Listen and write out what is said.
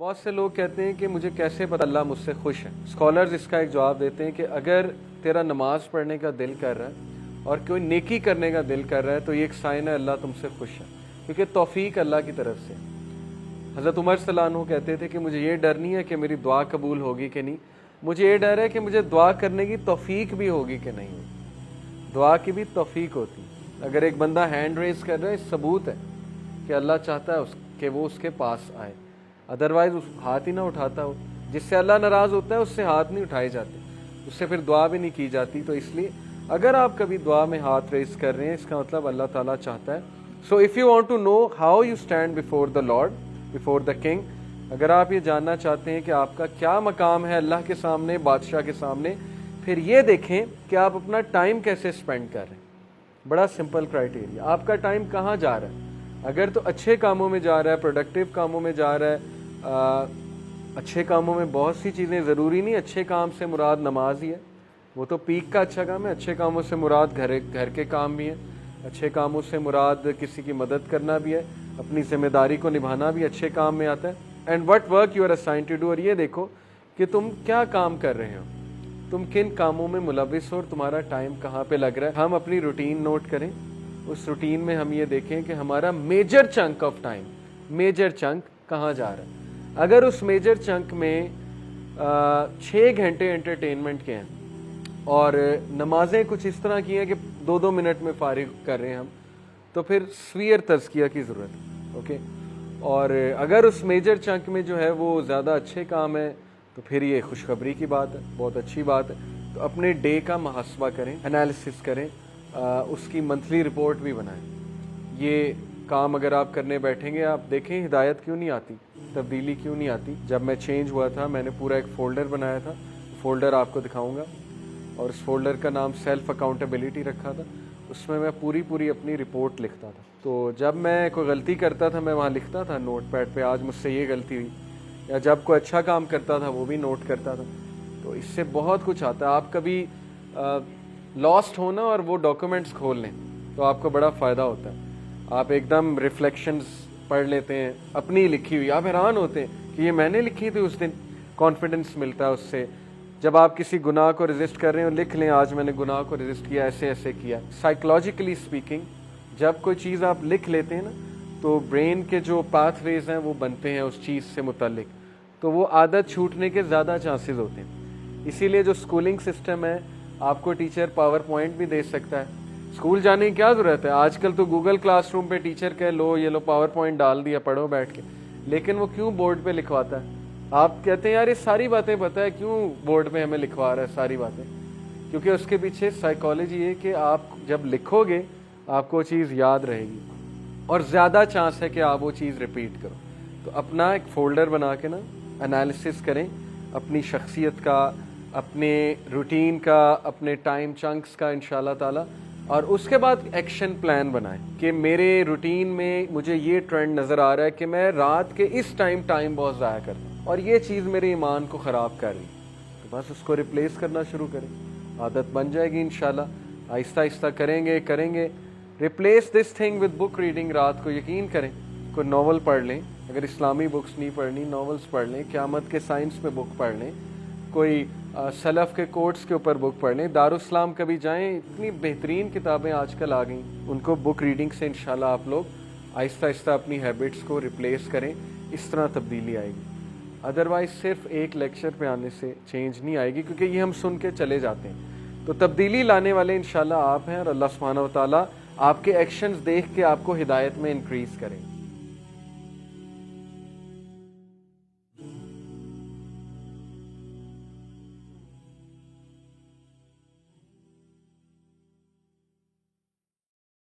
بہت سے لوگ کہتے ہیں کہ مجھے کیسے پتہ اللہ مجھ سے خوش ہے. اسکالرز اس کا ایک جواب دیتے ہیں کہ اگر تیرا نماز پڑھنے کا دل کر رہا ہے اور کوئی نیکی کرنے کا دل کر رہا ہے تو یہ ایک سائن ہے اللہ تم سے خوش ہے, کیونکہ توفیق اللہ کی طرف سے. حضرت عمر صلی اللہ عنہ کہتے تھے کہ مجھے یہ ڈر نہیں ہے کہ میری دعا قبول ہوگی کہ نہیں, مجھے یہ ڈر ہے کہ مجھے دعا کرنے کی توفیق بھی ہوگی کہ نہیں ہوگی. دعا کی بھی توفیق ہوتی. اگر ایک بندہ ہینڈ ریز کر رہا ہے ثبوت ہے کہ اللہ چاہتا ہے کہ وہ اس کے پاس آئے, ادروائز ہاتھ ہی نہ اٹھاتا ہو. جس سے اللہ ناراض ہوتا ہے اس سے ہاتھ نہیں اٹھائے جاتے, اس سے پھر دعا بھی نہیں کی جاتی. تو اس لیے اگر آپ کبھی دعا میں ہاتھ ریز کر رہے ہیں اس کا مطلب اللہ تعالیٰ چاہتا ہے. So if you want to know how you stand before the Lord, before the King, اگر آپ یہ جاننا چاہتے ہیں کہ آپ کا کیا مقام ہے اللہ کے سامنے, بادشاہ کے سامنے, پھر یہ دیکھیں کہ آپ اپنا ٹائم کیسے اسپینڈ کر رہے ہیں. بڑا سمپل کرائٹیریا, آپ کا ٹائم کہاں جا رہا ہے. اگر تو اچھے کاموں میں جا رہا ہے, پروڈکٹیو کاموں میں جا رہا ہے, اچھے کاموں میں بہت سی چیزیں, ضروری نہیں اچھے کام سے مراد نماز ہی ہے, وہ تو پیک کا اچھا کام ہے. اچھے کاموں سے مراد گھر کے کام بھی ہیں, اچھے کاموں سے مراد کسی کی مدد کرنا بھی ہے, اپنی ذمہ داری کو نبھانا بھی اچھے کام میں آتا ہے. And what work you are assigned to do, اور یہ دیکھو کہ تم کیا کام کر رہے ہو, تم کن کاموں میں ملوث ہو اور تمہارا ٹائم کہاں پہ لگ رہا ہے. ہم اپنی روٹین نوٹ کریں, اس روٹین میں ہم یہ دیکھیں کہ ہمارا major chunk of time, major chunk کہاں جا رہا ہے. اگر اس میجر چنک میں 6 گھنٹے انٹرٹینمنٹ کے ہیں اور نمازیں کچھ اس طرح کی ہیں کہ 2-2 منٹ میں فارغ کر رہے ہیں ہم, تو پھر سویر تزکیہ کی ضرورت ہے. اوکے, اور اگر اس میجر چنک میں جو ہے وہ زیادہ اچھے کام ہے تو پھر یہ خوشخبری کی بات ہے, بہت اچھی بات ہے. تو اپنے ڈے کا محاسبہ کریں, انالیسس کریں, اس کی منتھلی رپورٹ بھی بنائیں. یہ کام اگر آپ کرنے بیٹھیں گے, آپ دیکھیں ہدایت کیوں نہیں آتی, تبدیلی کیوں نہیں آتی. جب میں چینج ہوا تھا میں نے پورا ایک فولڈر بنایا تھا, فولڈر آپ کو دکھاؤں گا, اور اس فولڈر کا نام سیلف اکاؤنٹیبلٹی رکھا تھا. اس میں پوری اپنی رپورٹ لکھتا تھا. تو جب میں کوئی غلطی کرتا تھا میں وہاں لکھتا تھا نوٹ پیڈ پہ, آج مجھ سے یہ غلطی ہوئی, یا جب کوئی اچھا کام کرتا تھا وہ بھی نوٹ کرتا تھا. تو اس سے بہت کچھ آتا ہے. آپ کبھی لاسٹ ہونا اور وہ ڈاکومنٹس کھول لیں تو آپ کو بڑا فائدہ ہوتا ہے. آپ ایک دم ریفلیکشنز پڑھ لیتے ہیں اپنی لکھی ہوئی, آپ حیران ہوتے ہیں کہ یہ میں نے لکھی تھی اس دن. کانفیڈنس ملتا ہے اس سے. جب آپ کسی گناہ کو ریزسٹ کر رہے ہیں, لکھ لیں آج میں نے گناہ کو ریزسٹ کیا, ایسے ایسے کیا. سائیکولوجیکلی اسپیکنگ جب کوئی چیز آپ لکھ لیتے ہیں نا تو برین کے جو پاتھ ویز ہیں وہ بنتے ہیں اس چیز سے متعلق, تو وہ عادت چھوٹنے کے زیادہ چانسز ہوتے ہیں. اسی لیے جو اسکولنگ سسٹم ہے, آپ کو ٹیچر پاور پوائنٹ بھی دے سکتا ہے. اسکول جانے کی کیا ضرورت ہے, آج کل تو گوگل کلاس روم پہ ٹیچر کہ لو یہ لو پاور پوائنٹ ڈال دیا, پڑھو بیٹھ کے. لیکن وہ کیوں بورڈ پہ لکھواتا ہے؟ آپ کہتے ہیں یار یہ ساری باتیں پتہ ہے, کیوں بورڈ پہ ہمیں لکھوا رہا ہے ساری باتیں؟ کیونکہ اس کے پیچھے سائیکالوجی ہے کہ آپ جب لکھو گے آپ کو وہ چیز یاد رہے گی اور زیادہ چانس ہے کہ آپ وہ چیز ریپیٹ کرو. تو اپنا ایک فولڈر بنا کے نا انالیسس کریں اپنی شخصیت کا, اپنے روٹین کا, اپنے ٹائم چنکس کا انشاءاللہ تعالی, اور اس کے بعد ایکشن پلان بنائیں کہ میرے روٹین میں مجھے یہ ٹرینڈ نظر آ رہا ہے کہ میں رات کے اس ٹائم بہت ضائع کرتا ہوں اور یہ چیز میرے ایمان کو خراب کر رہی ہے. تو بس اس کو ریپلیس کرنا شروع کریں, عادت بن جائے گی انشاءاللہ. آہستہ آہستہ کریں گے. Replace this thing with book reading. رات کو یقین کریں کوئی ناول پڑھ لیں, اگر اسلامی بکس نہیں پڑھنی ناولس پڑھ لیں, قیامت کے سائنس پہ بک پڑھ لیں, کوئی سلف کے کوٹس کے اوپر بک پڑھ لیں. دارالاسلام کبھی جائیں, اتنی بہترین کتابیں آج کل آ گئیں, ان کو بک ریڈنگ سے انشاءاللہ آپ لوگ آہستہ آہستہ اپنی ہیبٹس کو ریپلیس کریں. اس طرح تبدیلی آئے گی. ادروائز صرف ایک لیکچر پہ آنے سے چینج نہیں آئے گی, کیونکہ یہ ہم سن کے چلے جاتے ہیں. تو تبدیلی لانے والے انشاءاللہ آپ ہیں, اور اللہ سبحانہ و تعالیٰ آپ کے ایکشنز دیکھ کے آپ کو ہدایت میں انکریز کریں.